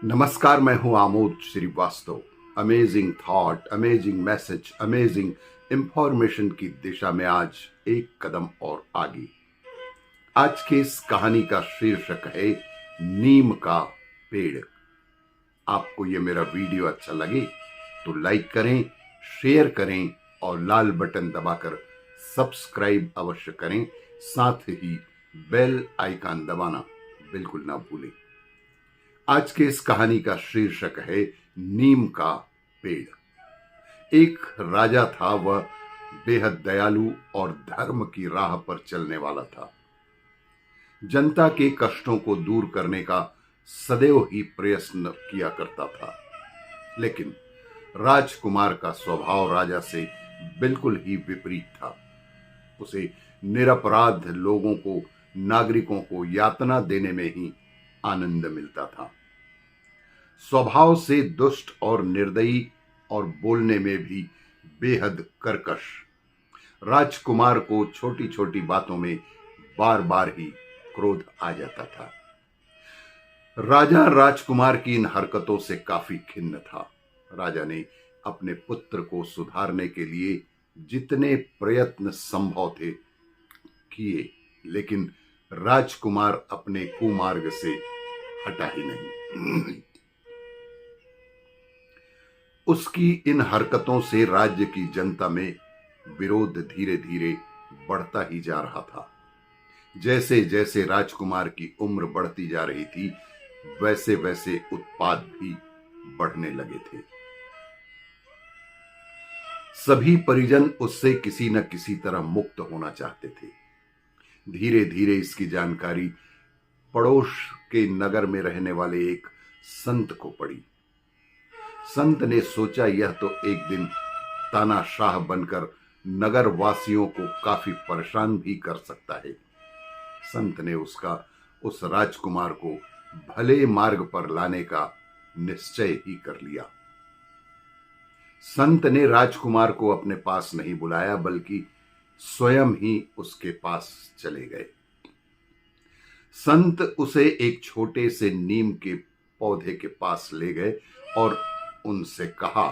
नमस्कार, मैं हूं Amod Srivastava. Amazing thought, amazing message, amazing information की दिशा में आज एक कदम और आगे। आज की इस कहानी का शीर्षक है नीम का पेड़। आपको ये मेरा वीडियो अच्छा लगे तो लाइक करें, शेयर करें और लाल बटन दबाकर सब्सक्राइब अवश्य करें। साथ ही बेल आइकन दबाना बिल्कुल ना भूलें। आज के इस कहानी का शीर्षक है नीम का पेड़। एक राजा था, वह बेहद दयालु और धर्म की राह पर चलने वाला था। जनता के कष्टों को दूर करने का सदैव ही प्रयत्न किया करता था। लेकिन राजकुमार का स्वभाव राजा से बिल्कुल ही विपरीत था। उसे निरपराध लोगों को, नागरिकों को यातना देने में ही आनंद मिलता था। स्वभाव से दुष्ट और निर्दयी और बोलने में भी बेहद कर्कश, राजकुमार को छोटी छोटी बातों में बार बार ही क्रोध आ जाता था। राजा राजकुमार की इन हरकतों से काफी खिन्न था। राजा ने अपने पुत्र को सुधारने के लिए जितने प्रयत्न संभव थे किए, लेकिन राजकुमार अपने कुमार्ग से हटा ही नहीं। उसकी इन हरकतों से राज्य की जनता में विरोध धीरे धीरे बढ़ता ही जा रहा था। जैसे जैसे राजकुमार की उम्र बढ़ती जा रही थी, वैसे वैसे उत्पात भी बढ़ने लगे थे। सभी परिजन उससे किसी न किसी तरह मुक्त होना चाहते थे। धीरे धीरे इसकी जानकारी पड़ोस के नगर में रहने वाले एक संत को पड़ी। संत ने सोचा, यह तो एक दिन तानाशाह बनकर नगर वासियों को काफी परेशान भी कर सकता है। संत ने उस राजकुमार को भले मार्ग पर लाने का निश्चय ही कर लिया। संत ने राजकुमार को अपने पास नहीं बुलाया, बल्कि स्वयं ही उसके पास चले गए। संत उसे एक छोटे से नीम के पौधे के पास ले गए और उनसे कहा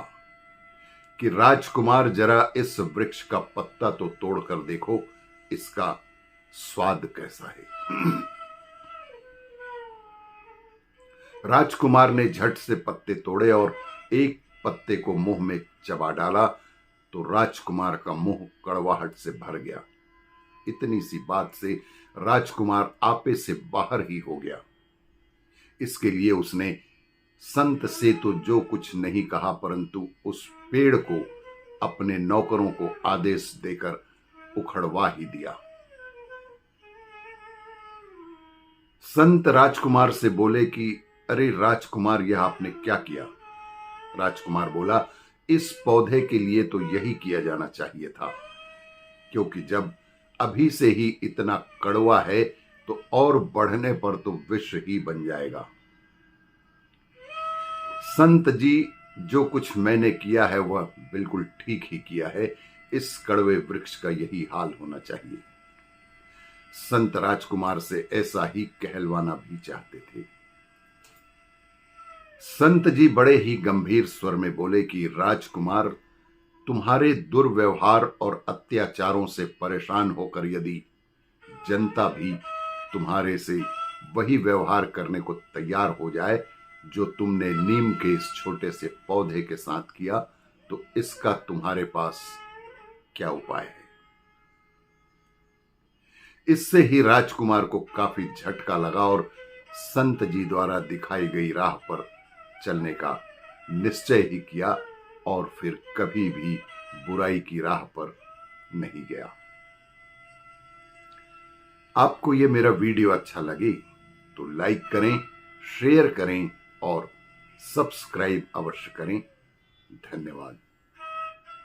कि राजकुमार, जरा इस वृक्ष का पत्ता तो तोड़कर देखो, इसका स्वाद कैसा है। राजकुमार ने झट से पत्ते तोड़े और एक पत्ते को मुंह में चबा डाला तो राजकुमार का मुंह कड़वाहट से भर गया। इतनी सी बात से राजकुमार आपे से बाहर ही हो गया। इसके लिए उसने संत से तो जो कुछ नहीं कहा, परंतु उस पेड़ को अपने नौकरों को आदेश देकर उखड़वा ही दिया। संत राजकुमार से बोले कि अरे राजकुमार, यह आपने क्या किया? राजकुमार बोला, इस पौधे के लिए तो यही किया जाना चाहिए था, क्योंकि जब अभी से ही इतना कड़वा है तो और बढ़ने पर तो विष ही बन जाएगा। संत जी, जो कुछ मैंने किया है वह बिल्कुल ठीक ही किया है। इस कड़वे वृक्ष का यही हाल होना चाहिए। संत राजकुमार से ऐसा ही कहलवाना भी चाहते थे। संत जी बड़े ही गंभीर स्वर में बोले कि राजकुमार, तुम्हारे दुर्व्यवहार और अत्याचारों से परेशान होकर यदि जनता भी तुम्हारे से वही व्यवहार करने को तैयार हो जाए जो तुमने नीम के इस छोटे से पौधे के साथ किया, तो इसका तुम्हारे पास क्या उपाय है? इससे ही राजकुमार को काफी झटका लगा और संत जी द्वारा दिखाई गई राह पर चलने का निश्चय ही किया और फिर कभी भी बुराई की राह पर नहीं गया। आपको ये मेरा वीडियो अच्छा लगे तो लाइक करें, शेयर करें और सब्सक्राइब अवश्य करें। धन्यवाद।